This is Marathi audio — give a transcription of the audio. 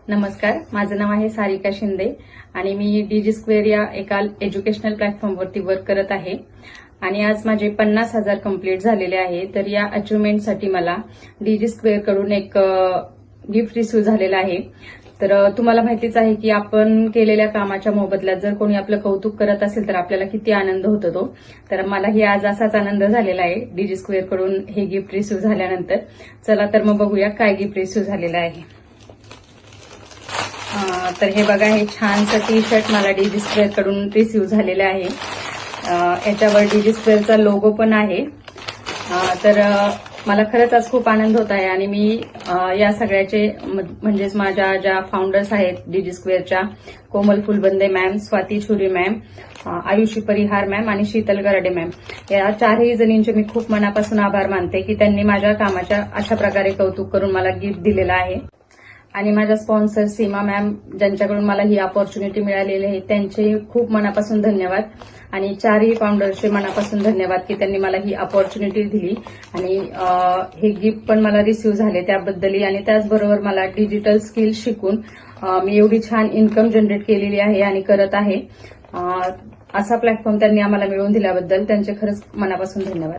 नमस्कार, माझं नाव आहे सारिका शिंदे आणि मी डीजी स्क्वेअर या एका एज्युकेशनल प्लॅटफॉर्मवरती वर्क करत आहे आणि आज माझे 50,000 कंप्लीट झालेले आहे. तर या अचिव्हमेंटसाठी मला डीजी स्क्वेअर कडून एक गिफ्ट रिसीव्ह झालेला आहे. तर तुम्हाला माहितीच आहे की आपण केलेल्या कामाच्या मोबदल्यात जर कोणी आपलं कौतुक करत असेल तर आपल्याला किती आनंद होतो तो. तर मलाही आज असाच आनंद झालेला आहे डीजी स्क्वेअर कडून हे गिफ्ट रिसीव्ह झाल्यानंतर. चला तर मग बघूया काय गिफ्ट रिसीव्ह झालेलं आहे. तर हे बघा, हे छानसं टी शर्ट मला डीजी स्क्वेअर कडून रिसीव्ह झालेलं आहे. याच्यावर डीजी स्क्वेअरचा लोगो पण आहे. तर मला खरंच आज खूप आनंद होत आहे आणि मी या सगळ्याचे म्हणजेच माझ्या ज्या फाउंडर्स आहेत डीजी स्क्वेअरच्या, कोमल फुलबंदे मॅम, स्वाती छुरी मॅम, आयुषी परिहार मॅम आणि शीतल गराडे मॅम, या चारही जणींचे मी खूप मनापासून आभार मानते की त्यांनी माझ्या कामाच्या अशा प्रकारे कौतुक करून मला गिफ्ट दिलेलं आहे. आणि माझ्या स्पॉन्सर सीमा मॅम, ज्यांच्याकडून मला ही अपॉर्च्युनिटी मिळालेली आहे, त्यांचे खूप मनापासून धन्यवाद. आणि चारही फाउंडर्सचे मनापासून धन्यवाद की त्यांनी मला ही अपॉर्च्युनिटी दिली आणि हे गिफ्ट पण मला रिसीव्ह झाले त्याबद्दलही. आणि त्याचबरोबर मला डिजिटल स्किल शिकून मी एवढी छान इन्कम जनरेट केलेली आहे आणि करत आहे. असा प्लॅटफॉर्म त्यांनी आम्हाला मिळवून दिल्याबद्दल त्यांचे खरंच मनापासून धन्यवाद.